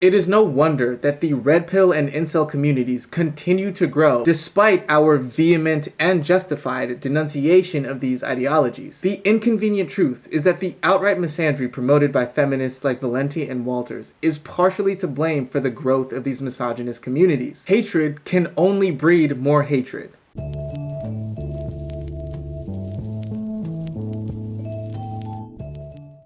It is no wonder that the red pill and incel communities continue to grow despite our vehement and justified denunciation of these ideologies. The inconvenient truth is that the outright misandry promoted by feminists like Valenti and Walters is partially to blame for the growth of these misogynist communities. Hatred can only breed more hatred.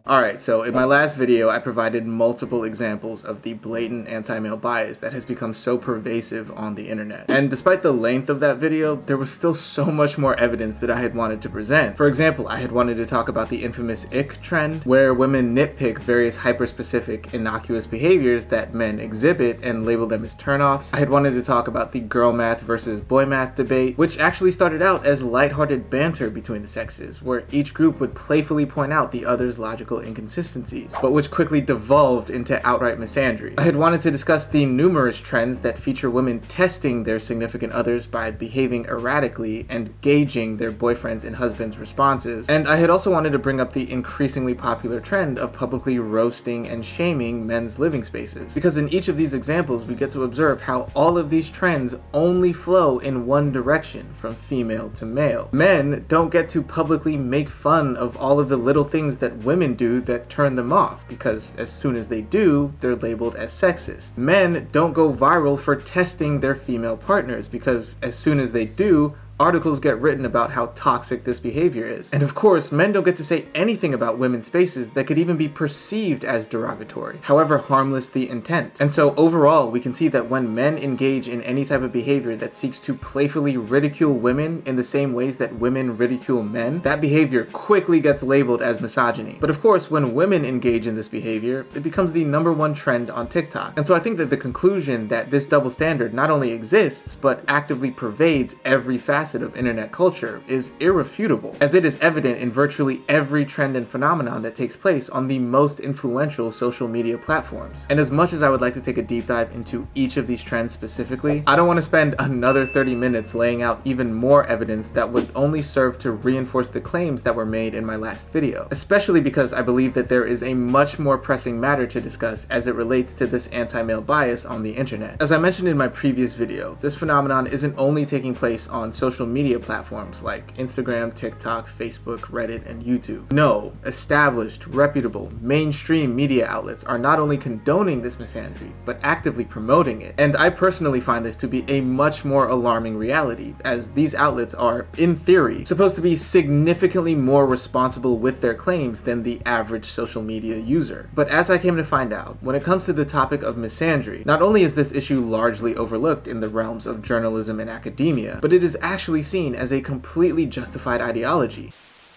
Alright, so in my last video, I provided multiple examples of the blatant anti-male bias that has become so pervasive on the internet. And despite the length of that video, there was still so much more evidence that I had wanted to present. For example, I had wanted to talk about the infamous ick trend, where women nitpick various hyper-specific, innocuous behaviors that men exhibit and label them as turnoffs. I had wanted to talk about the girl math versus boy math debate, which actually started out as lighthearted banter between the sexes, where each group would playfully point out the other's logical inconsistencies, but which quickly devolved into outright misandry. I had wanted to discuss the numerous trends that feature women testing their significant others by behaving erratically and gauging their boyfriends' and husbands' responses. And I had also wanted to bring up the increasingly popular trend of publicly roasting and shaming men's living spaces. Because in each of these examples, we get to observe how all of these trends only flow in one direction, from female to male. Men don't get to publicly make fun of all of the little things that women do that turn them off, because as soon as they do, they're labeled as sexist. Men don't go viral for testing their female partners, because as soon as they do, articles get written about how toxic this behavior is. And of course, men don't get to say anything about women's spaces that could even be perceived as derogatory, however harmless the intent. And so overall, we can see that when men engage in any type of behavior that seeks to playfully ridicule women in the same ways that women ridicule men, that behavior quickly gets labeled as misogyny. But of course, when women engage in this behavior, it becomes the #1 trend on TikTok. And so I think that the conclusion that this double standard not only exists, but actively pervades every facet of internet culture is irrefutable, as it is evident in virtually every trend and phenomenon that takes place on the most influential social media platforms. And as much as I would like to take a deep dive into each of these trends specifically, I don't want to spend another 30 minutes laying out even more evidence that would only serve to reinforce the claims that were made in my last video, especially because I believe that there is a much more pressing matter to discuss as it relates to this anti-male bias on the internet. As I mentioned in my previous video, this phenomenon isn't only taking place on social media platforms like Instagram, TikTok, Facebook, Reddit, and YouTube. No, established, reputable, mainstream media outlets are not only condoning this misandry, but actively promoting it. And I personally find this to be a much more alarming reality, as these outlets are, in theory, supposed to be significantly more responsible with their claims than the average social media user. But as I came to find out, when it comes to the topic of misandry, not only is this issue largely overlooked in the realms of journalism and academia, but it is actually seen as a completely justified ideology.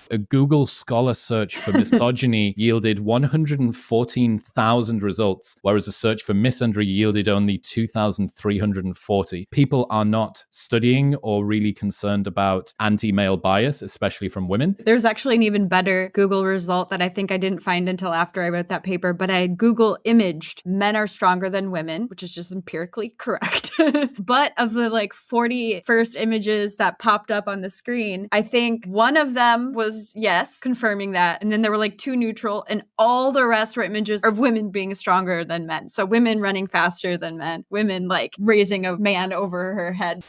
A Google Scholar search for misogyny yielded 114,000 results, whereas a search for misandry yielded only 2,340. People are not studying or really concerned about anti-male bias, especially from women. There's actually an even better Google result that I think I didn't find until after I wrote that paper, but I Google imaged men are stronger than women, which is just empirically correct. But of the 40 first images that popped up on the screen, I think one of them was yes, confirming that. And then there were 2 neutral, and all the rest were images of women being stronger than men. So women running faster than men, women raising a man over her head.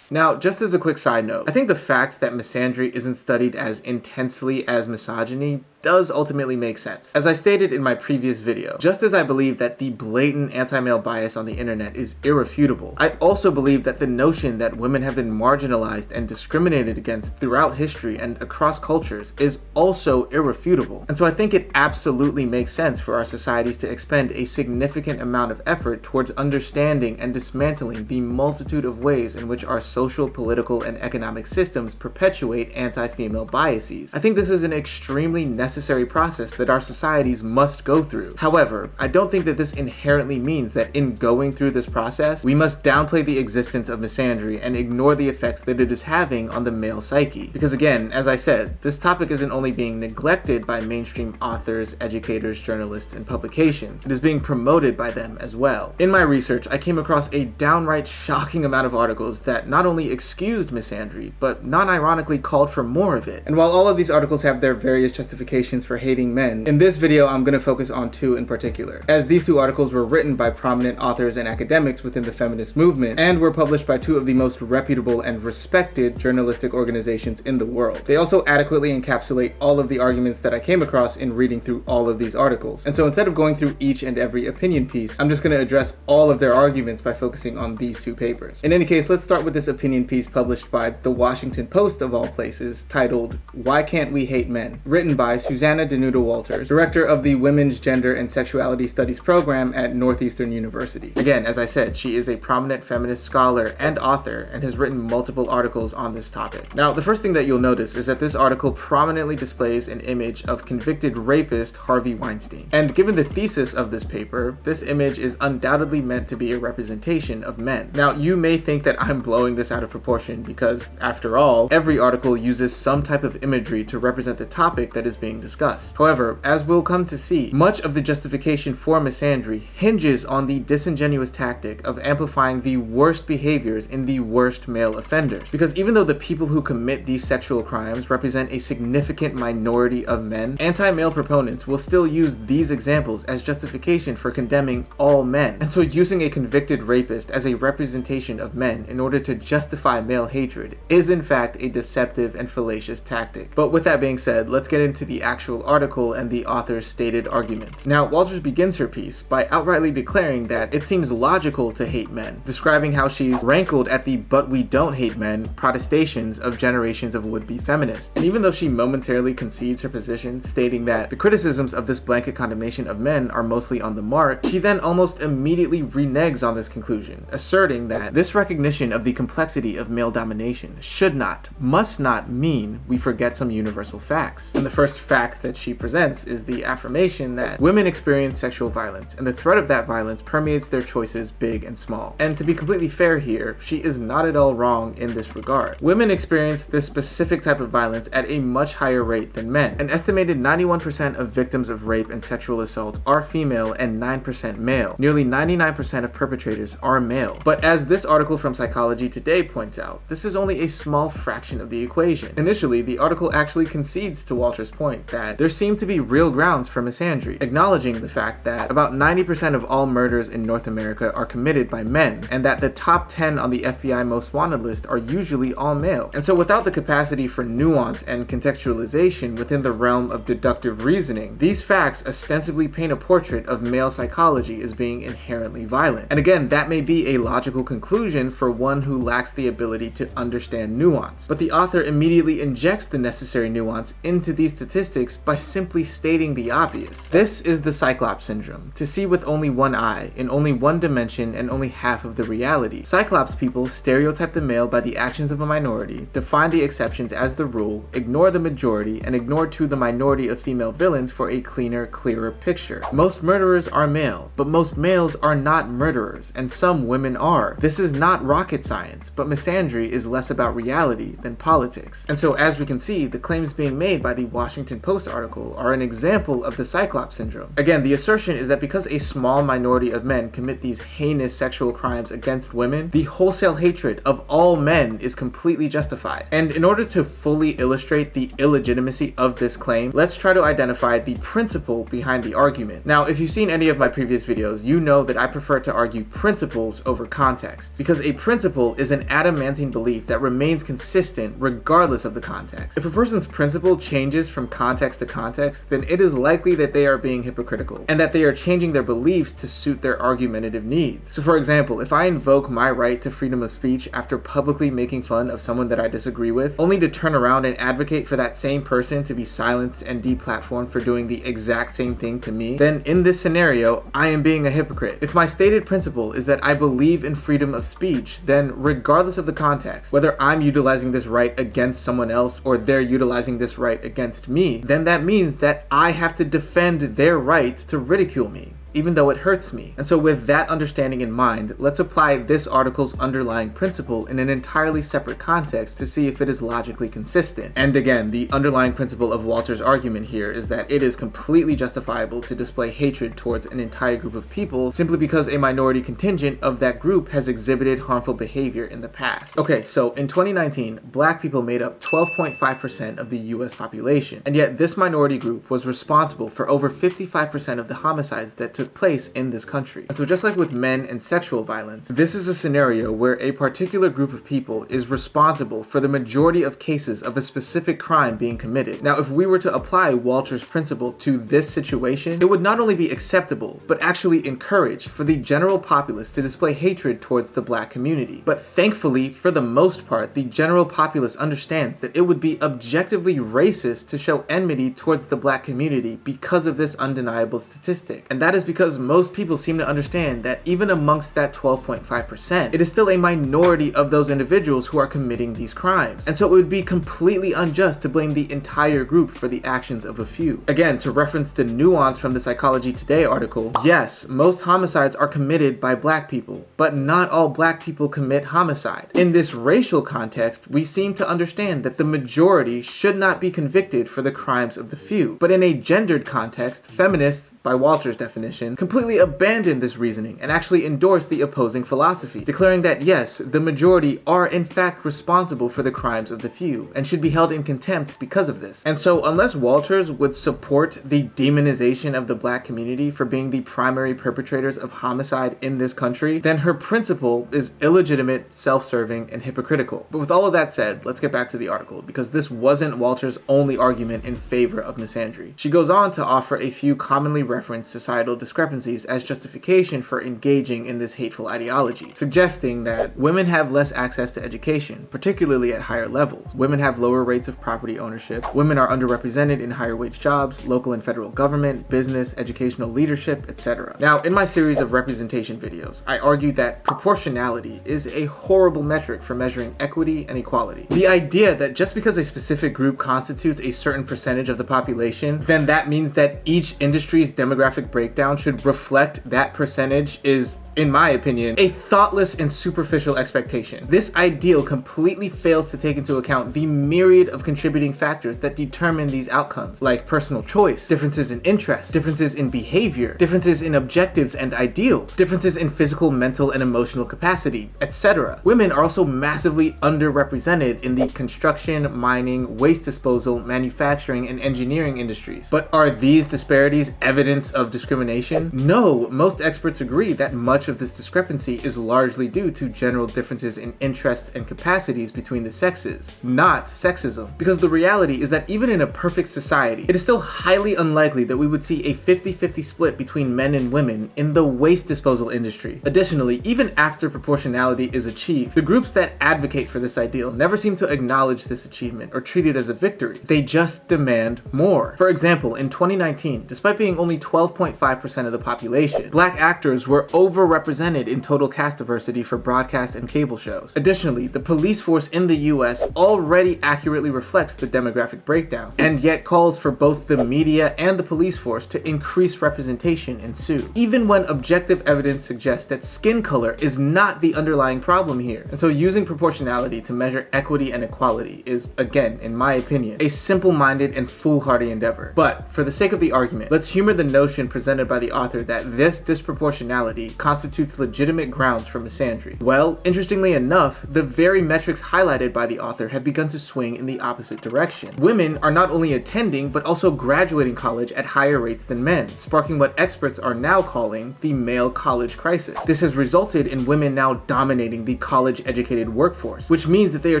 Now, just as a quick side note, I think the fact that misandry isn't studied as intensely as misogyny does ultimately make sense. As I stated in my previous video, just as I believe that the blatant anti-male bias on the internet is irrefutable, I also believe that the notion that women have been marginalized and discriminated against throughout history and across cultures is also irrefutable. And so I think it absolutely makes sense for our societies to expend a significant amount of effort towards understanding and dismantling the multitude of ways in which our social, political, and economic systems perpetuate anti-female biases. I think this is an extremely necessary process that our societies must go through. However, I don't think that this inherently means that in going through this process, we must downplay the existence of misandry and ignore the effects that it is having on the male psyche. Because again, as I said, this topic isn't only being neglected by mainstream authors, educators, journalists, and publications, it is being promoted by them as well. In my research, I came across a downright shocking amount of articles that not not only excused misandry, but non-ironically called for more of it. And while all of these articles have their various justifications for hating men, in this video I'm going to focus on two in particular, as these two articles were written by prominent authors and academics within the feminist movement, and were published by two of the most reputable and respected journalistic organizations in the world. They also adequately encapsulate all of the arguments that I came across in reading through all of these articles. And so instead of going through each and every opinion piece, I'm just going to address all of their arguments by focusing on these two papers. In any case, let's start with this opinion piece published by the Washington Post of all places, titled "Why Can't We Hate Men?" written by Susanna Danuta Walters, director of the Women's Gender and Sexuality Studies program at Northeastern University. Again, as I said, she is a prominent feminist scholar and author and has written multiple articles on this topic. Now, the first thing that you'll notice is that this article prominently displays an image of convicted rapist Harvey Weinstein. And given the thesis of this paper, this image is undoubtedly meant to be a representation of men. Now, you may think that I'm blowing this out of proportion because, after all, every article uses some type of imagery to represent the topic that is being discussed. However, as we'll come to see, much of the justification for misandry hinges on the disingenuous tactic of amplifying the worst behaviors in the worst male offenders. Because even though the people who commit these sexual crimes represent a significant minority of men, anti-male proponents will still use these examples as justification for condemning all men. And so using a convicted rapist as a representation of men in order to justify male hatred is in fact a deceptive and fallacious tactic. But with that being said, let's get into the actual article and the author's stated arguments. Now, Walters begins her piece by outrightly declaring that it seems logical to hate men, describing how she's rankled at the "but we don't hate men" protestations of generations of would-be feminists. And even though she momentarily concedes her position, stating that the criticisms of this blanket condemnation of men are mostly on the mark, she then almost immediately reneges on this conclusion, asserting that this recognition of the complexity of male domination should not, must not mean we forget some universal facts. And the first fact that she presents is the affirmation that women experience sexual violence, and the threat of that violence permeates their choices big and small. And to be completely fair here, she is not at all wrong in this regard. Women experience this specific type of violence at a much higher rate than men. An estimated 91% of victims of rape and sexual assault are female and 9% male. Nearly 99% of perpetrators are male. But as this article from Psychology Today points out, this is only a small fraction of the equation. Initially, the article actually concedes to Walter's point that there seem to be real grounds for misandry, acknowledging the fact that about 90% of all murders in North America are committed by men, and that the top 10 on the FBI most wanted list are usually all male. And so without the capacity for nuance and contextualization within the realm of deductive reasoning, these facts ostensibly paint a portrait of male psychology as being inherently violent. And again, that may be a logical conclusion for one who lacks the ability to understand nuance. But the author immediately injects the necessary nuance into these statistics by simply stating the obvious. This is the Cyclops syndrome, to see with only one eye, in only one dimension and only half of the reality. Cyclops people stereotype the male by the actions of a minority, define the exceptions as the rule, ignore the majority, and ignore too the minority of female villains for a cleaner, clearer picture. Most murderers are male, but most males are not murderers, and some women are. This is not rocket science, but misandry is less about reality than politics. And so as we can see, the claims being made by the Washington Post article are an example of the Cyclops syndrome. Again, the assertion is that because a small minority of men commit these heinous sexual crimes against women, the wholesale hatred of all men is completely justified. And in order to fully illustrate the illegitimacy of this claim, let's try to identify the principle behind the argument. Now, if you've seen any of my previous videos, you know that I prefer to argue principles over context, because a principle is an adamantine belief that remains consistent regardless of the context. If a person's principle changes from context to context, then it is likely that they are being hypocritical, and that they are changing their beliefs to suit their argumentative needs. So for example, if I invoke my right to freedom of speech after publicly making fun of someone that I disagree with, only to turn around and advocate for that same person to be silenced and deplatformed for doing the exact same thing to me, then in this scenario, I am being a hypocrite. If my stated principle is that I believe in freedom of speech, then regardless of the context, whether I'm utilizing this right against someone else or they're utilizing this right against me, then that means that I have to defend their right to ridicule me. even though it hurts me. And so with that understanding in mind, let's apply this article's underlying principle in an entirely separate context to see if it is logically consistent. And again, the underlying principle of Walter's argument here is that it is completely justifiable to display hatred towards an entire group of people simply because a minority contingent of that group has exhibited harmful behavior in the past. Okay, so in 2019, black people made up 12.5% of the US population, and yet this minority group was responsible for over 55% of the homicides that took place in this country. And so just like with men and sexual violence, this is a scenario where a particular group of people is responsible for the majority of cases of a specific crime being committed. Now, if we were to apply Walter's principle to this situation, it would not only be acceptable, but actually encouraged for the general populace to display hatred towards the black community. But thankfully, for the most part, the general populace understands that it would be objectively racist to show enmity towards the black community because of this undeniable statistic. And that is because most people seem to understand that even amongst that 12.5%, it is still a minority of those individuals who are committing these crimes. And so it would be completely unjust to blame the entire group for the actions of a few. Again, to reference the Nuance from the Psychology Today article, yes, most homicides are committed by black people, but not all black people commit homicide. In this racial context, we seem to understand that the majority should not be convicted for the crimes of the few. But in a gendered context, feminists, by Walter's definition, completely abandon this reasoning and actually endorse the opposing philosophy, declaring that yes, the majority are in fact responsible for the crimes of the few and should be held in contempt because of this. And so unless Walters would support the demonization of the black community for being the primary perpetrators of homicide in this country, then her principle is illegitimate, self-serving, and hypocritical. But with all of that said, let's get back to the article, because this wasn't Walter's only argument in favor of misandry. She goes on to offer a few commonly referenced societal discrepancies as justification for engaging in this hateful ideology, suggesting that women have less access to education, particularly at higher levels. Women have lower rates of property ownership. Women are underrepresented in higher wage jobs, local and federal government, business, educational leadership, etc. Now, in my series of representation videos, I argued that proportionality is a horrible metric for measuring equity and equality. The idea that just because a specific group constitutes a certain percentage of the population, then that means that each industry's demographic breakdown should reflect that percentage is, in my opinion, a thoughtless and superficial expectation. This ideal completely fails to take into account the myriad of contributing factors that determine these outcomes, like personal choice, differences in interests, differences in behavior, differences in objectives and ideals, differences in physical, mental, and emotional capacity, etc. Women are also massively underrepresented in the construction, mining, waste disposal, manufacturing, and engineering industries. But are these disparities evidence of discrimination? No, most experts agree that much of this discrepancy is largely due to general differences in interests and capacities between the sexes, not sexism. Because the reality is that even in a perfect society, it is still highly unlikely that we would see a 50-50 split between men and women in the waste disposal industry. Additionally, even after proportionality is achieved, the groups that advocate for this ideal never seem to acknowledge this achievement or treat it as a victory. They just demand more. For example, in 2019, despite being only 12.5% of the population, black actors were overrepresented in total cast diversity for broadcast and cable shows. Additionally, the police force in the US already accurately reflects the demographic breakdown, and yet calls for both the media and the police force to increase representation and sue, even when objective evidence suggests that skin color is not the underlying problem here. And so using proportionality to measure equity and equality is, again, in my opinion, a simple-minded and foolhardy endeavor. But for the sake of the argument, let's humor the notion presented by the author that this disproportionality constitutes legitimate grounds for misandry. Well, interestingly enough, the very metrics highlighted by the author have begun to swing in the opposite direction. Women are not only attending, but also graduating college at higher rates than men, sparking what experts are now calling the male college crisis. This has resulted in women now dominating the college-educated workforce, which means that they are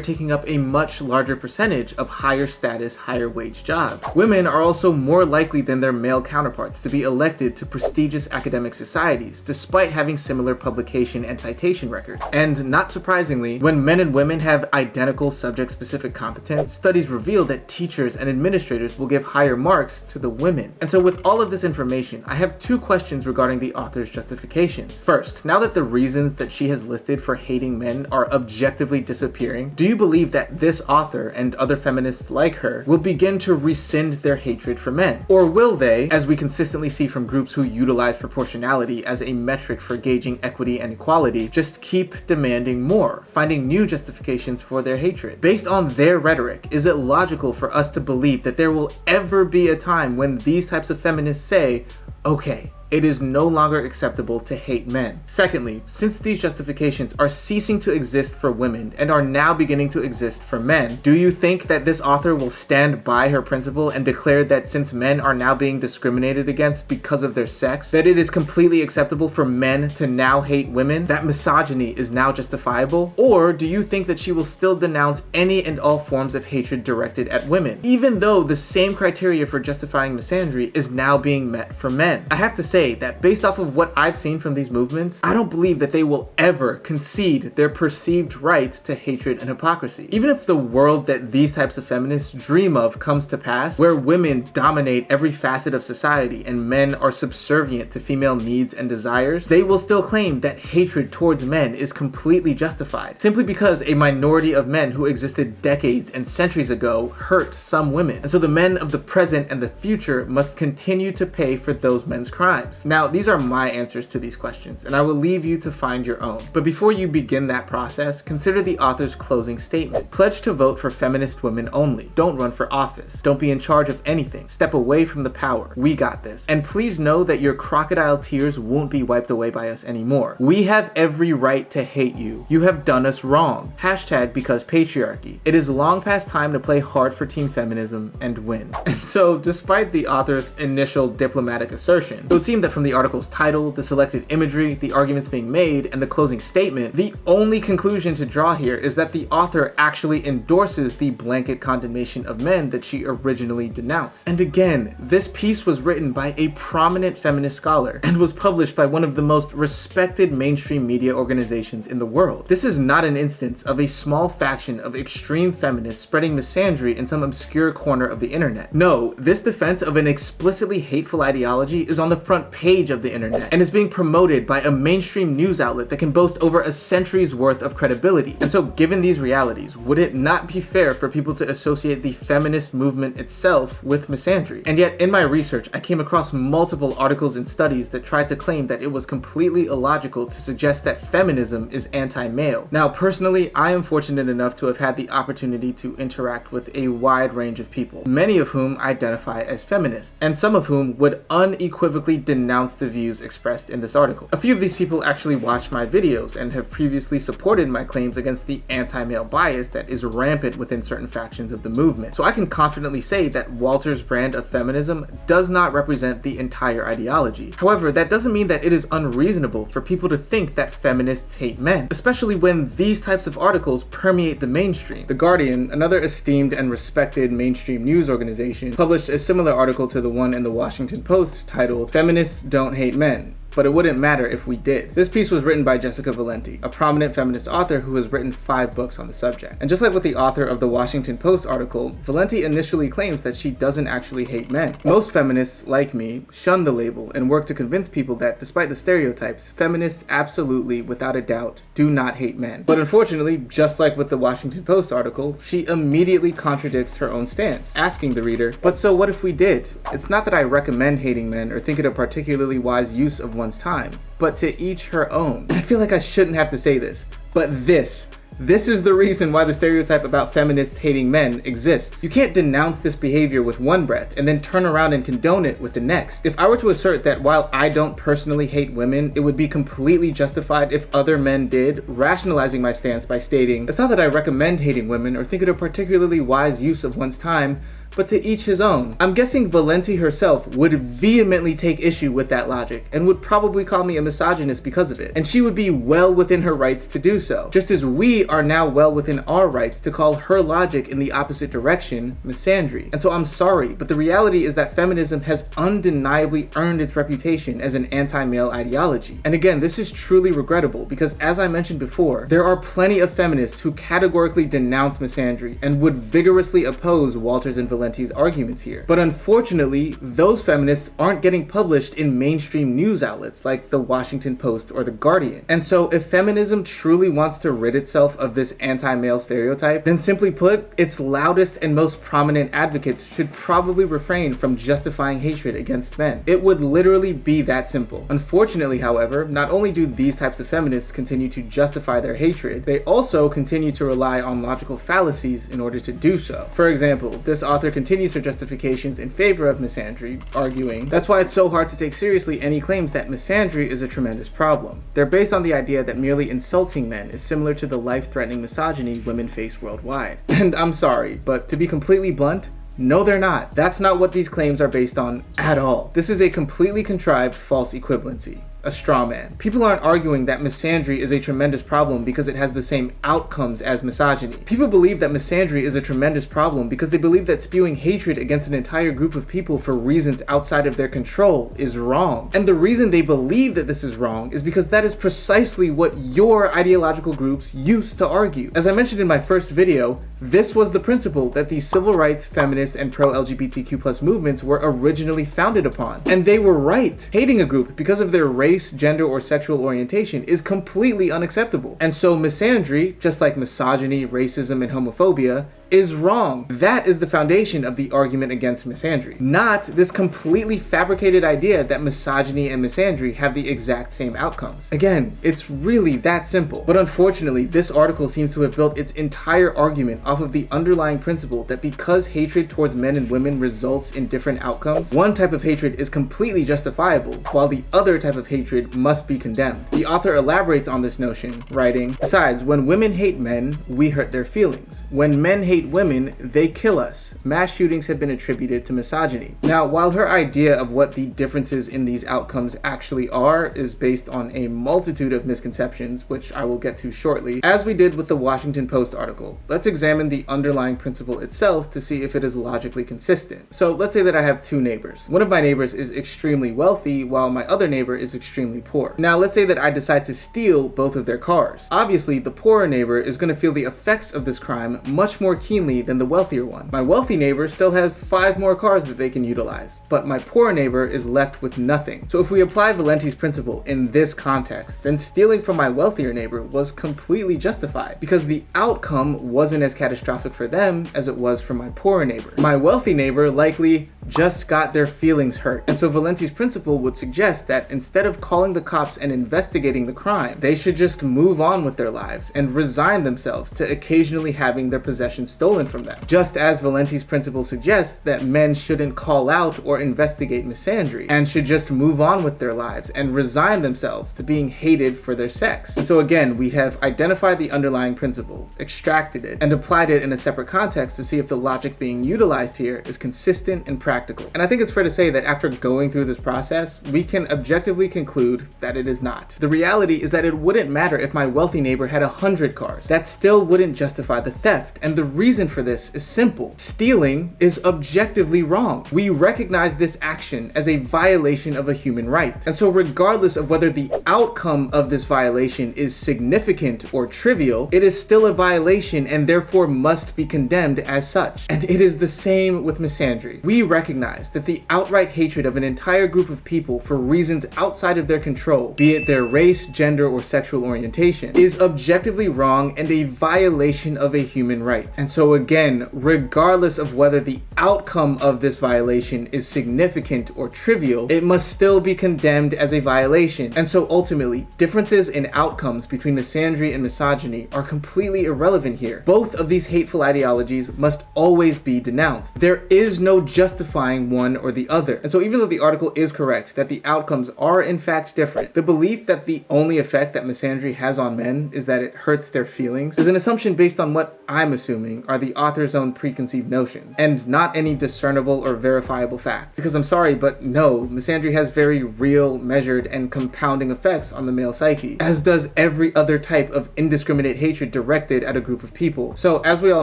taking up a much larger percentage of higher status, higher wage jobs. Women are also more likely than their male counterparts to be elected to prestigious academic societies, despite having having similar publication and citation records. And not surprisingly, when men and women have identical subject-specific competence, studies reveal that teachers and administrators will give higher marks to the women. And so with all of this information, I have two questions regarding the author's justifications. First, now that the reasons that she has listed for hating men are objectively disappearing, do you believe that this author and other feminists like her will begin to rescind their hatred for men? Or will they, as we consistently see from groups who utilize proportionality as a metric for gauging equity and equality, just keep demanding more, finding new justifications for their hatred? Based on their rhetoric, is it logical for us to believe that there will ever be a time when these types of feminists say, okay, it is no longer acceptable to hate men? Secondly, since these justifications are ceasing to exist for women and are now beginning to exist for men, do you think that this author will stand by her principle and declare that since men are now being discriminated against because of their sex, that it is completely acceptable for men to now hate women, that misogyny is now justifiable? Or do you think that she will still denounce any and all forms of hatred directed at women, even though the same criteria for justifying misandry is now being met for men? I have to say that based off of what I've seen from these movements, I don't believe that they will ever concede their perceived right to hatred and hypocrisy. Even if the world that these types of feminists dream of comes to pass, where women dominate every facet of society and men are subservient to female needs and desires, they will still claim that hatred towards men is completely justified, simply because a minority of men who existed decades and centuries ago hurt some women. And so the men of the present and the future must continue to pay for those men's crimes. Now, these are my answers to these questions, and I will leave you to find your own. But before you begin that process, consider the author's closing statement. Pledge to vote for feminist women only. Don't run for office. Don't be in charge of anything. Step away from the power. We got this. And please know that your crocodile tears won't be wiped away by us anymore. We have every right to hate you. You have done us wrong. Hashtag because patriarchy. It is long past time to play hard for team feminism and win. And so, despite the author's initial diplomatic assertion, it would seem that from the article's title, the selected imagery, the arguments being made, and the closing statement, the only conclusion to draw here is that the author actually endorses the blanket condemnation of men that she originally denounced. And again, this piece was written by a prominent feminist scholar and was published by one of the most respected mainstream media organizations in the world. This is not an instance of a small faction of extreme feminists spreading misandry in some obscure corner of the internet. No, this defense of an explicitly hateful ideology is on the front page of the internet and is being promoted by a mainstream news outlet that can boast over a century's worth of credibility. And so given these realities, would it not be fair for people to associate the feminist movement itself with misandry? And yet in my research, I came across multiple articles and studies that tried to claim that it was completely illogical to suggest that feminism is anti-male. Now personally, I am fortunate enough to have had the opportunity to interact with a wide range of people, many of whom identify as feminists, and some of whom would unequivocally denounce the views expressed in this article. A few of these people actually watch my videos and have previously supported my claims against the anti-male bias that is rampant within certain factions of the movement. So I can confidently say that Walter's brand of feminism does not represent the entire ideology. However, that doesn't mean that it is unreasonable for people to think that feminists hate men, especially when these types of articles permeate the mainstream. The Guardian, another esteemed and respected mainstream news organization, published a similar article to the one in the Washington Post titled "Feminists Don't Hate Men, but it wouldn't matter if we did." This piece was written by Jessica Valenti, a prominent feminist author who has written 5 books on the subject. And just like with the author of the Washington Post article, Valenti initially claims that she doesn't actually hate men. Most feminists, like me, shun the label and work to convince people that, despite the stereotypes, feminists absolutely, without a doubt, do not hate men. But unfortunately, just like with the Washington Post article, she immediately contradicts her own stance, asking the reader, "But so what if we did? It's not that I recommend hating men or think it a particularly wise use of one's time, but to each her own." And I feel like I shouldn't have to say this, but this is the reason why the stereotype about feminists hating men exists. You can't denounce this behavior with one breath and then turn around and condone it with the next. If I were to assert that while I don't personally hate women, it would be completely justified if other men did, rationalizing my stance by stating, "It's not that I recommend hating women or think it a particularly wise use of one's time, but to each his own. I'm guessing Valenti herself would vehemently take issue with that logic and would probably call me a misogynist because of it. And she would be well within her rights to do so, just as we are now well within our rights to call her logic in the opposite direction misandry. And so I'm sorry, but the reality is that feminism has undeniably earned its reputation as an anti-male ideology. And again, this is truly regrettable because, as I mentioned before, there are plenty of feminists who categorically denounce misandry and would vigorously oppose Walters and Valenti's arguments here. But unfortunately, those feminists aren't getting published in mainstream news outlets like the Washington Post or the Guardian. And so if feminism truly wants to rid itself of this anti-male stereotype, then simply put, its loudest and most prominent advocates should probably refrain from justifying hatred against men. It would literally be that simple. Unfortunately, however, not only do these types of feminists continue to justify their hatred, they also continue to rely on logical fallacies in order to do so. For example, this author continues her justifications in favor of misandry, arguing, "That's why it's so hard to take seriously any claims that misandry is a tremendous problem. They're based on the idea that merely insulting men is similar to the life-threatening misogyny women face worldwide." And I'm sorry, but to be completely blunt, no, they're not. That's not what these claims are based on at all. This is a completely contrived false equivalency, a straw man. People aren't arguing that misandry is a tremendous problem because it has the same outcomes as misogyny. People believe that misandry is a tremendous problem because they believe that spewing hatred against an entire group of people for reasons outside of their control is wrong. And the reason they believe that this is wrong is because that is precisely what your ideological groups used to argue. As I mentioned in my first video, this was the principle that the civil rights, feminist, and pro-LGBTQ+ movements were originally founded upon. And they were right. Hating a group because of their race, gender, or sexual orientation is completely unacceptable. And so misandry, just like misogyny, racism, and homophobia, is wrong. That is the foundation of the argument against misandry, not this completely fabricated idea that misogyny and misandry have the exact same outcomes. Again, it's really that simple. But unfortunately, this article seems to have built its entire argument off of the underlying principle that because hatred towards men and women results in different outcomes, one type of hatred is completely justifiable, while the other type of hatred must be condemned. The author elaborates on this notion, writing, "Besides, when women hate men, we hurt their feelings. When men hate women, they kill us. Mass shootings have been attributed to misogyny." Now, while her idea of what the differences in these outcomes actually are is based on a multitude of misconceptions, which I will get to shortly, as we did with the Washington Post article, let's examine the underlying principle itself to see if it is logically consistent. So let's say that I have two neighbors. One of my neighbors is extremely wealthy while my other neighbor is extremely poor. Now, let's say that I decide to steal both of their cars. Obviously, the poorer neighbor is going to feel the effects of this crime much more keenly than the wealthier one. My wealthy neighbor still has 5 more cars that they can utilize, but my poor neighbor is left with nothing. So if we apply Valenti's principle in this context, then stealing from my wealthier neighbor was completely justified because the outcome wasn't as catastrophic for them as it was for my poorer neighbor. My wealthy neighbor likely just got their feelings hurt. And so Valenti's principle would suggest that instead of calling the cops and investigating the crime, they should just move on with their lives and resign themselves to occasionally having their possessions stolen from them. Just as Valenti's principle suggests that men shouldn't call out or investigate misandry and should just move on with their lives and resign themselves to being hated for their sex. And so again, we have identified the underlying principle, extracted it, and applied it in a separate context to see if the logic being utilized here is consistent and practical. And I think it's fair to say that after going through this process, we can objectively conclude that it is not. The reality is that it wouldn't matter if my wealthy neighbor had 100 cars. That still wouldn't justify the theft. And the reason for this is simple. Stealing is objectively wrong. We recognize this action as a violation of a human right. And so regardless of whether the outcome of this violation is significant or trivial, it is still a violation and therefore must be condemned as such. And it is the same with misandry. We recognize that the outright hatred of an entire group of people for reasons outside of their control, be it their race, gender, or sexual orientation, is objectively wrong and a violation of a human right. And so again, regardless of whether the outcome of this violation is significant or trivial, it must still be condemned as a violation. And so ultimately, differences in outcomes between misandry and misogyny are completely irrelevant here. Both of these hateful ideologies must always be denounced. There is no justifying one or the other. And so even though the article is correct that the outcomes are in fact different, the belief that the only effect that misandry has on men is that it hurts their feelings is an assumption based on what I'm assuming saying are the author's own preconceived notions, and not any discernible or verifiable fact. Because I'm sorry, but no, misandry has very real, measured, and compounding effects on the male psyche, as does every other type of indiscriminate hatred directed at a group of people. So, as we all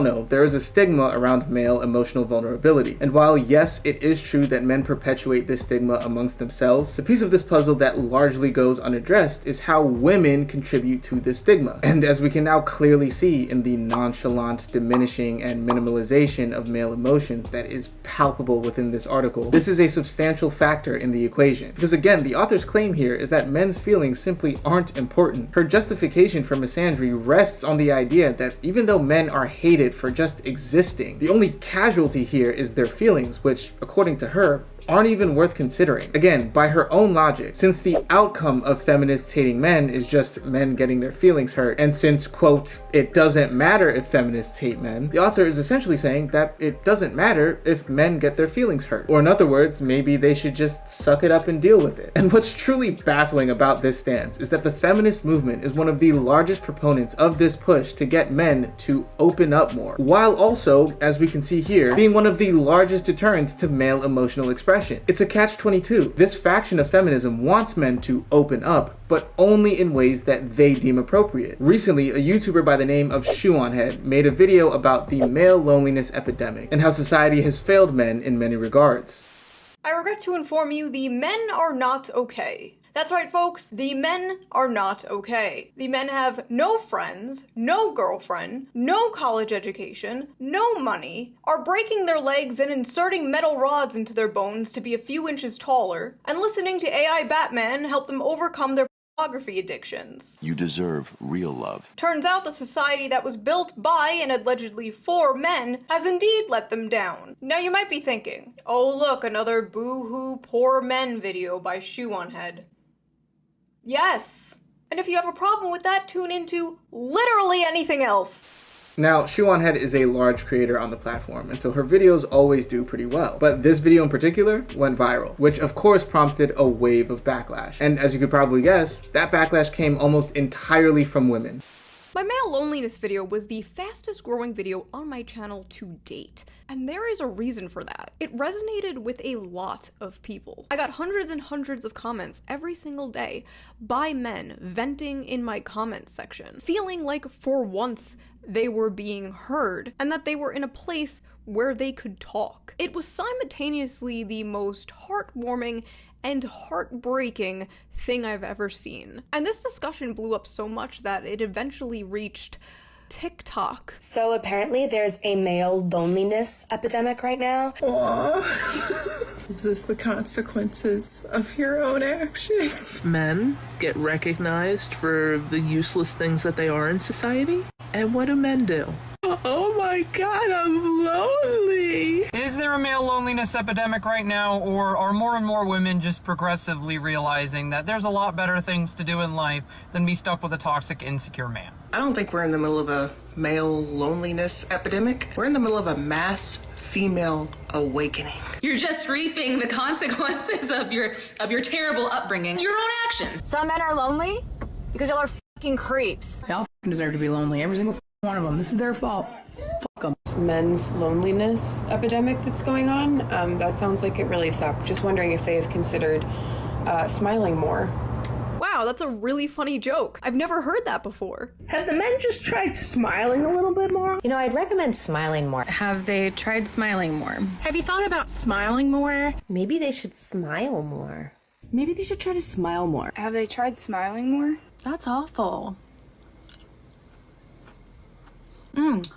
know, there is a stigma around male emotional vulnerability, and while yes, it is true that men perpetuate this stigma amongst themselves, the piece of this puzzle that largely goes unaddressed is how women contribute to this stigma. And as we can now clearly see in the nonchalant diminishing and minimalization of male emotions that is palpable within this article, this is a substantial factor in the equation. Because again, the author's claim here is that men's feelings simply aren't important. Her justification for misandry rests on the idea that even though men are hated for just existing, the only casualty here is their feelings, which, according to her, aren't even worth considering. Again, by her own logic, since the outcome of feminists hating men is just men getting their feelings hurt, and since, quote, it doesn't matter if feminists hate men, the author is essentially saying that it doesn't matter if men get their feelings hurt. Or in other words, maybe they should just suck it up and deal with it. And what's truly baffling about this stance is that the feminist movement is one of the largest proponents of this push to get men to open up more, while also, as we can see here, being one of the largest deterrents to male emotional expression. It's a catch-22. This faction of feminism wants men to open up, but only in ways that they deem appropriate. Recently, a YouTuber by the name of ShoeOnHead made a video about the male loneliness epidemic and how society has failed men in many regards. I regret to inform you, the men are not okay. That's right, folks, the men are not okay. The men have no friends, no girlfriend, no college education, no money, are breaking their legs and inserting metal rods into their bones to be a few inches taller, and listening to AI Batman help them overcome their pornography addictions. You deserve real love. Turns out the society that was built by and allegedly for men has indeed let them down. Now you might be thinking, oh look, another boo-hoo poor men video by ShoeOnHead. Yes. And if you have a problem with that, tune into literally anything else. Now, ShoeOnHead is a large creator on the platform, and so her videos always do pretty well. But this video in particular went viral, which of course prompted a wave of backlash. And as you could probably guess, that backlash came almost entirely from women. My male loneliness video was the fastest growing video on my channel to date, and there is a reason for that. It resonated with a lot of people. I got hundreds and hundreds of comments every single day by men venting in my comments section, feeling like for once they were being heard and that they were in a place where they could talk. It was simultaneously the most heartwarming and heartbreaking thing I've ever seen. And this discussion blew up so much that it eventually reached TikTok. So apparently there's a male loneliness epidemic right now. Aww. Is this the consequences of your own actions? Men get recognized for the useless things that they are in society. And what do men do? Oh my god, I'm lonely! Is there a male loneliness epidemic right now, or are more and more women just progressively realizing that there's a lot better things to do in life than be stuck with a toxic, insecure man? I don't think we're in the middle of a male loneliness epidemic. We're in the middle of a mass female awakening. You're just reaping the consequences of your terrible upbringing, your own actions. Some men are lonely because y'all are fucking creeps. Y'all deserve to be lonely, every single one of them. This is their fault. Fuck them. Men's loneliness epidemic that's going on. That sounds like it really sucks. Just wondering if they've considered smiling more. Wow, that's a really funny joke. I've never heard that before. Have the men just tried smiling a little bit more? You know, I'd recommend smiling more. Have they tried smiling more? Have you thought about smiling more? Maybe they should smile more. Maybe they should try to smile more. Have they tried smiling more? That's awful.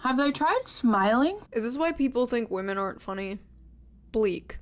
Have they tried smiling? Is this why people think women aren't funny? Bleak.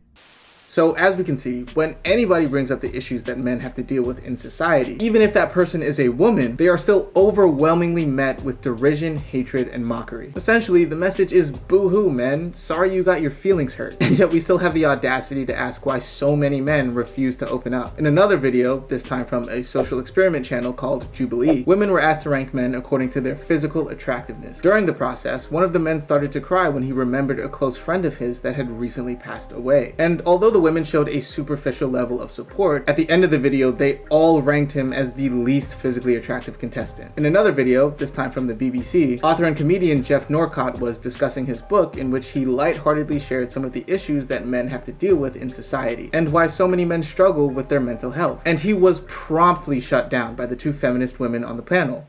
So as we can see, when anybody brings up the issues that men have to deal with in society, even if that person is a woman, they are still overwhelmingly met with derision, hatred, and mockery. Essentially, the message is boo-hoo, men. Sorry you got your feelings hurt. And yet we still have the audacity to ask why so many men refuse to open up. In another video, this time from a social experiment channel called Jubilee, women were asked to rank men according to their physical attractiveness. During the process, one of the men started to cry when he remembered a close friend of his that had recently passed away. And although the women showed a superficial level of support, at the end of the video, they all ranked him as the least physically attractive contestant. In another video, this time from the BBC, author and comedian Jeff Norcott was discussing his book, in which he lightheartedly shared some of the issues that men have to deal with in society, and why so many men struggle with their mental health. And he was promptly shut down by the two feminist women on the panel.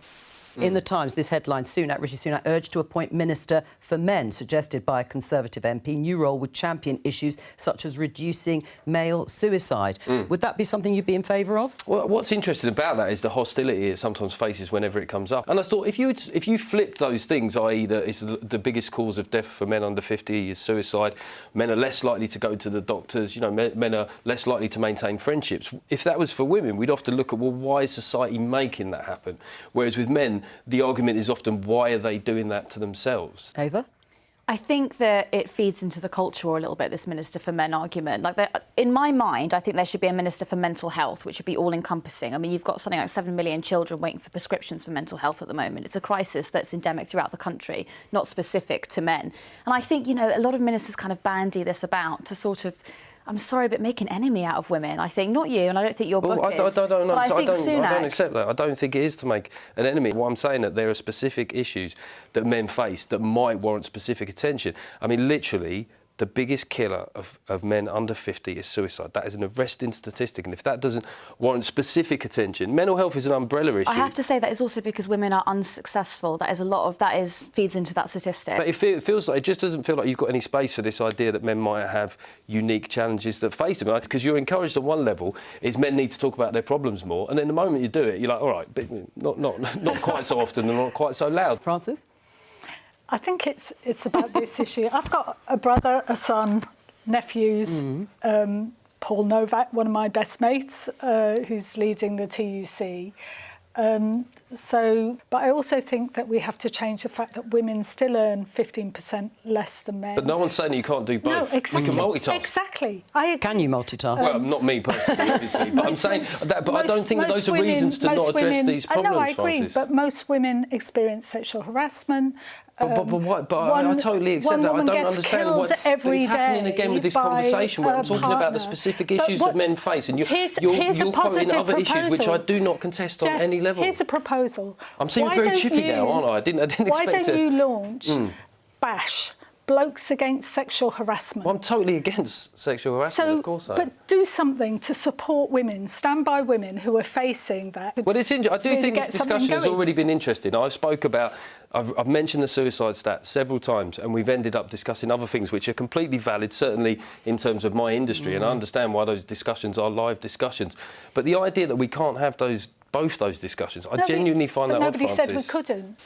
In the Times, this headline, Rishi Sunak urged to appoint Minister for Men, suggested by a Conservative MP. New role would champion issues such as reducing male suicide. Would that be something you'd be in favour of? Well, what's interesting about that is the hostility it sometimes faces whenever it comes up. And I thought if you flipped those things, i.e. that it's the biggest cause of death for men under 50 is suicide, men are less likely to go to the doctors, men are less likely to maintain friendships. If that was for women, we'd often look at, well, why is society making that happen? Whereas with men, the argument is often, why are they doing that to themselves? Ava? I think that it feeds into the culture a little bit, this Minister for Men argument. In my mind, I think there should be a Minister for Mental Health, which would be all-encompassing. I mean, you've got something like 7 million children waiting for prescriptions for mental health at the moment. It's a crisis that's endemic throughout the country, not specific to men. And I think, a lot of ministers kind of bandy this about to sort of, I'm sorry, but make an enemy out of women. I think, not you, and I don't think your book is. I don't accept that. I don't think it is to make an enemy. What I'm saying that there are specific issues that men face that might warrant specific attention. I mean, literally, the biggest killer of men under 50 is suicide. That is an arresting statistic, and if that doesn't warrant specific attention, mental health is an umbrella issue. I have to say that is also because women are unsuccessful. That is a lot of feeds into that statistic. But it feels like, it just doesn't feel like you've got any space for this idea that men might have unique challenges that face them. Because you're encouraged on one level is men need to talk about their problems more, and then the moment you do it, you're like, all right, but not quite so often and not quite so loud. Francis? I think it's about this issue. I've got a brother, a son, nephews, Paul Novak, one of my best mates, who's leading the TUC. But I also think that we have to change the fact that women still earn 15% less than men. But no one's saying you can't do both. No, exactly. We can multitask. Exactly. Can you multitask? Well, not me personally, obviously, but I'm saying that. But I don't think that those are reasons to not address these problems. No, I agree. Francis. But most women experience sexual harassment. I totally accept that. I don't understand what is happening again with this conversation where I'm talking about the specific issues that men face, and you're quoting other issues which I do not contest on any level. Here's a proposal. I'm seeming very chippy now, aren't I? I didn't expect it. Why don't you launch BASH, Blokes Against Sexual Harassment? Well, I'm totally against sexual harassment, of course I am. But do something to support women, stand by women who are facing that. Well, I do think this discussion has already been interesting. I've mentioned the suicide stat several times, and we've ended up discussing other things which are completely valid, certainly in terms of my industry, and I understand why those discussions are live discussions. But the idea that we can't have both those discussions, I genuinely find that odd, Francis. Nobody said we couldn't.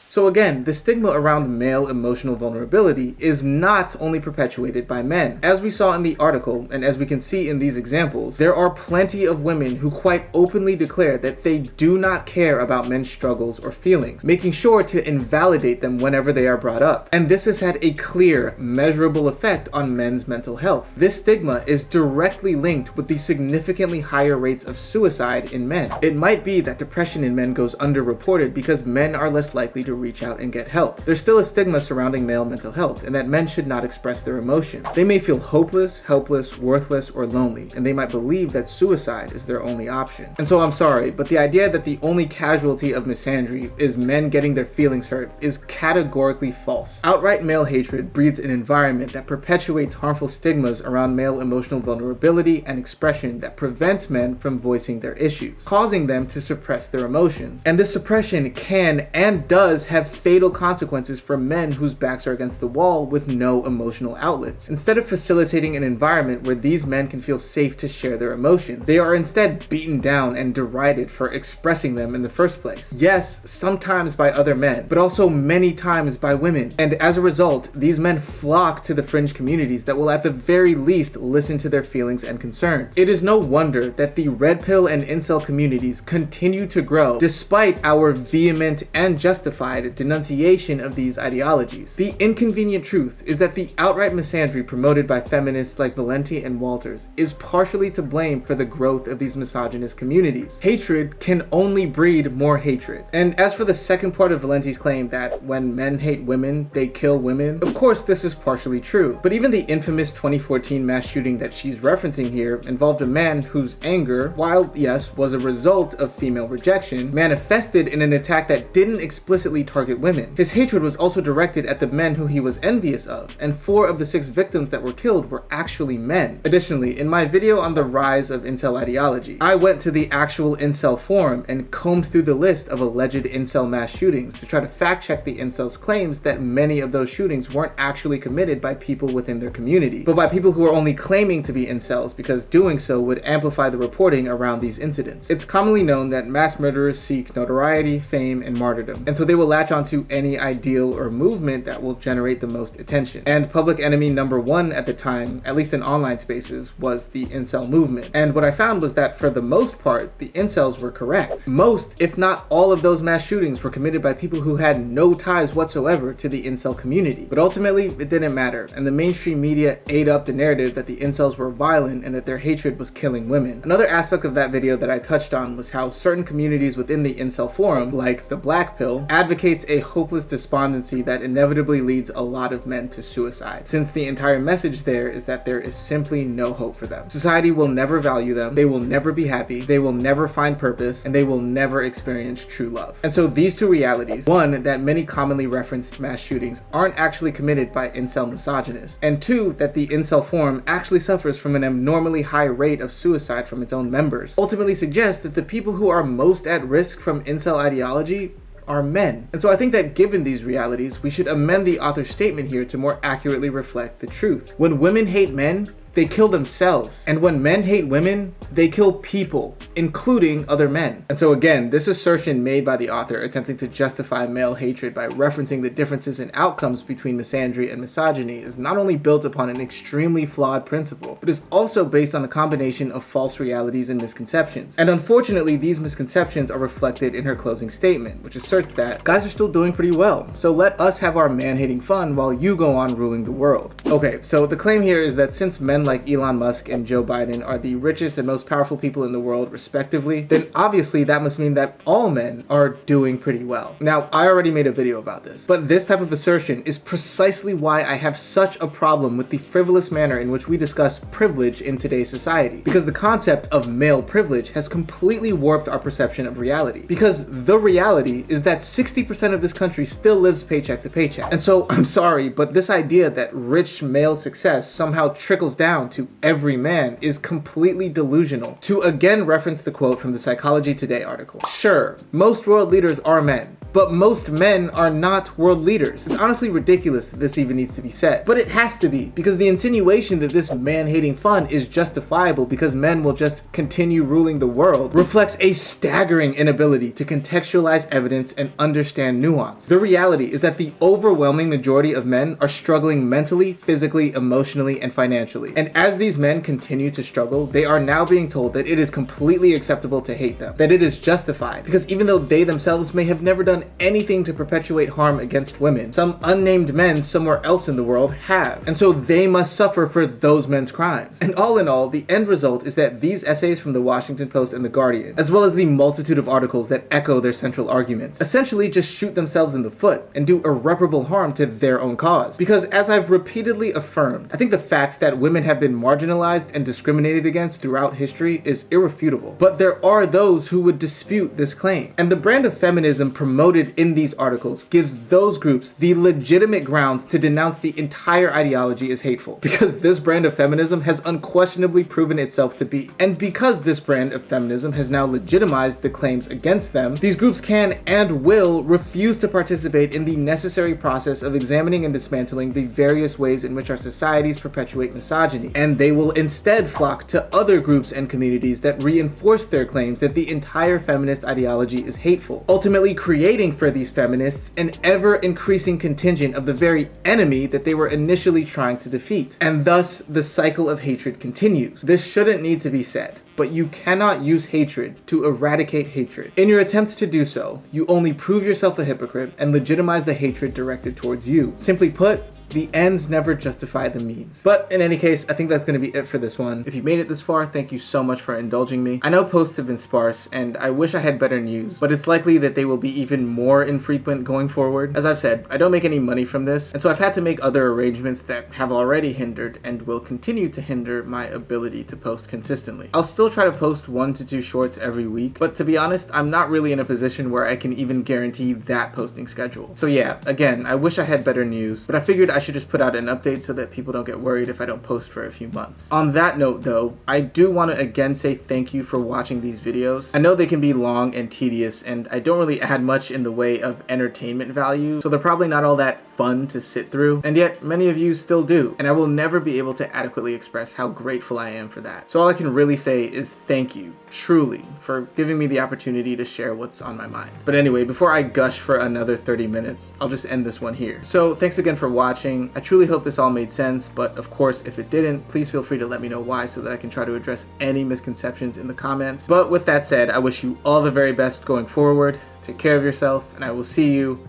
So again, the stigma around male emotional vulnerability is not only perpetuated by men. As we saw in the article, and as we can see in these examples, there are plenty of women who quite openly declare that they do not care about men's struggles or feelings, making sure to invalidate them whenever they are brought up. And this has had a clear, measurable effect on men's mental health. This stigma is directly linked with the significantly higher rates of suicide in men. It might be that depression in men goes underreported because men are less likely to reach out and get help. There's still a stigma surrounding male mental health, and that men should not express their emotions. They may feel hopeless, helpless, worthless, or lonely, and they might believe that suicide is their only option. And so I'm sorry, but the idea that the only casualty of misandry is men getting their feelings hurt is categorically false. Outright male hatred breeds an environment that perpetuates harmful stigmas around male emotional vulnerability and expression that prevents men from voicing their issues, causing them to suppress their emotions. And this suppression can and does have fatal consequences for men whose backs are against the wall with no emotional outlets. Instead of facilitating an environment where these men can feel safe to share their emotions, they are instead beaten down and derided for expressing them in the first place. Yes, sometimes by other men, but also many times by women. And as a result, these men flock to the fringe communities that will at the very least listen to their feelings and concerns. It is no wonder that the red pill and incel communities continue to grow despite our vehement and justified suicide denunciation of these ideologies. The inconvenient truth is that the outright misandry promoted by feminists like Valenti and Walters is partially to blame for the growth of these misogynist communities. Hatred can only breed more hatred. And as for the second part of Valenti's claim that when men hate women, they kill women, of course this is partially true. But even the infamous 2014 mass shooting that she's referencing here involved a man whose anger, while yes, was a result of female rejection, manifested in an attack that didn't explicitly target women. His hatred was also directed at the men who he was envious of, and 4 of the 6 victims that were killed were actually men. Additionally, in my video on the rise of incel ideology, I went to the actual incel forum and combed through the list of alleged incel mass shootings to try to fact check the incels' claims that many of those shootings weren't actually committed by people within their community, but by people who are only claiming to be incels because doing so would amplify the reporting around these incidents. It's commonly known that mass murderers seek notoriety, fame, and martyrdom, and so they will latch onto any ideal or movement that will generate the most attention. And public enemy number 1 at the time, at least in online spaces, was the incel movement. And what I found was that for the most part, the incels were correct. Most, if not all of those mass shootings were committed by people who had no ties whatsoever to the incel community. But ultimately, it didn't matter, and the mainstream media ate up the narrative that the incels were violent and that their hatred was killing women. Another aspect of that video that I touched on was how certain communities within the incel forum, like the Black Pill, advocates a hopeless despondency that inevitably leads a lot of men to suicide, since the entire message there is that there is simply no hope for them. Society will never value them, they will never be happy, they will never find purpose, and they will never experience true love. And so these two realities, one, that many commonly referenced mass shootings aren't actually committed by incel misogynists, and 2, that the incel forum actually suffers from an abnormally high rate of suicide from its own members, ultimately suggests that the people who are most at risk from incel ideology are men. And so I think that given these realities, we should amend the author's statement here to more accurately reflect the truth. When women hate men, they kill themselves. And when men hate women, they kill people, including other men. And so again, this assertion made by the author attempting to justify male hatred by referencing the differences in outcomes between misandry and misogyny is not only built upon an extremely flawed principle, but is also based on a combination of false realities and misconceptions. And unfortunately, these misconceptions are reflected in her closing statement, which asserts that guys are still doing pretty well, so let us have our man-hating fun while you go on ruling the world. Okay, so the claim here is that since men like Elon Musk and Joe Biden are the richest and most powerful people in the world respectively, then obviously that must mean that all men are doing pretty well. Now, I already made a video about this, but this type of assertion is precisely why I have such a problem with the frivolous manner in which we discuss privilege in today's society, because the concept of male privilege has completely warped our perception of reality, because the reality is that 60% of this country still lives paycheck to paycheck. And so I'm sorry, but this idea that rich male success somehow trickles down to every man is completely delusional. To again reference the quote from the Psychology Today article, sure, most world leaders are men, but most men are not world leaders. It's honestly ridiculous that this even needs to be said, but it has to be, because the insinuation that this man-hating fun is justifiable because men will just continue ruling the world reflects a staggering inability to contextualize evidence and understand nuance. The reality is that the overwhelming majority of men are struggling mentally, physically, emotionally, and financially. And as these men continue to struggle, they are now being told that it is completely acceptable to hate them, that it is justified, because even though they themselves may have never done anything to perpetuate harm against women, some unnamed men somewhere else in the world have, and so they must suffer for those men's crimes. And all in all, the end result is that these essays from the Washington Post and the Guardian, as well as the multitude of articles that echo their central arguments, essentially just shoot themselves in the foot and do irreparable harm to their own cause. Because as I've repeatedly affirmed, I think the fact that women have been marginalized and discriminated against throughout history is irrefutable. But there are those who would dispute this claim. And the brand of feminism promoted in these articles gives those groups the legitimate grounds to denounce the entire ideology as hateful. Because this brand of feminism has unquestionably proven itself to be. And because this brand of feminism has now legitimized the claims against them, these groups can and will refuse to participate in the necessary process of examining and dismantling the various ways in which our societies perpetuate misogyny. And they will instead flock to other groups and communities that reinforce their claims that the entire feminist ideology is hateful, ultimately creating for these feminists an ever-increasing contingent of the very enemy that they were initially trying to defeat. And thus, the cycle of hatred continues. This shouldn't need to be said, but but you cannot use hatred to eradicate hatred. In your attempt to do so, you only prove yourself a hypocrite and legitimize the hatred directed towards you. Simply put, the ends never justify the means. But in any case, I think that's going to be it for this one. If you made it this far, thank you so much for indulging me. I know posts have been sparse, and I wish I had better news, but it's likely that they will be even more infrequent going forward. As I've said, I don't make any money from this, and so I've had to make other arrangements that have already hindered and will continue to hinder my ability to post consistently. I'll still try to post 1 to 2 shorts every week, but to be honest, I'm not really in a position where I can even guarantee that posting schedule. So yeah, again, I wish I had better news, but I figured I should just put out an update so that people don't get worried if I don't post for a few months. On that note though, I do want to again say thank you for watching these videos. I know they can be long and tedious, and I don't really add much in the way of entertainment value, so they're probably not all that fun to sit through, and yet many of you still do, and I will never be able to adequately express how grateful I am for that. So all I can really say is thank you, truly, for giving me the opportunity to share what's on my mind. But anyway, before I gush for another 30 minutes, I'll just end this one here. So thanks again for watching. I truly hope this all made sense, but of course, if it didn't, please feel free to let me know why so that I can try to address any misconceptions in the comments. But with that said, I wish you all the very best going forward. Take care of yourself, and I will see you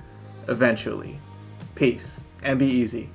eventually. Peace, and be easy.